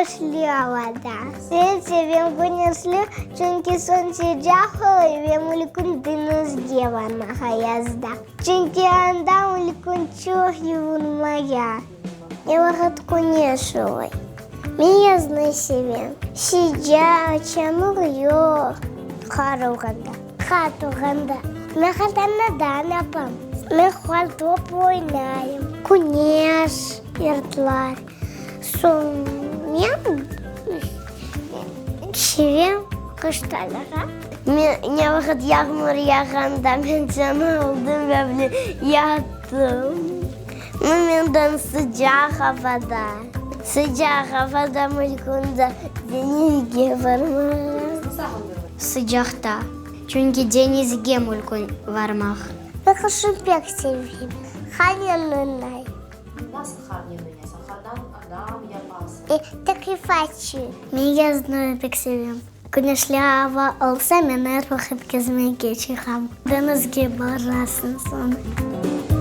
güneşli havada. Ben seviyorum güneşli çünkü son sıcak ve uykunuz var yazda. Çünkü anda uykun çok yorulmaya. Я vakit güneşli. Ben yazını seviyorum. Sıcak, çamur yok. Kar olanda. Ben neden yapam? Ben top oynayayım. Güneş, yırtlar. Sonra seviyorum kışları. Ne vakit yağmur yağanda ben sana oldum ve böyle yattım. Benden sıcak havada. Sıcak havada uykunda denizge varmak. Sıcakta. Çünkü denizge uykun varmak. Ben kışın pek seviyorum. Kar yanındayım. Nasıl kar yanıyorsun? Kardan adam yaparsın. Takip açıyor. Ben yazını pek seviyorum. Güneşli hava olsa ben her vakit gezmeye geçiyorum. Deniz gibi arasın sonra.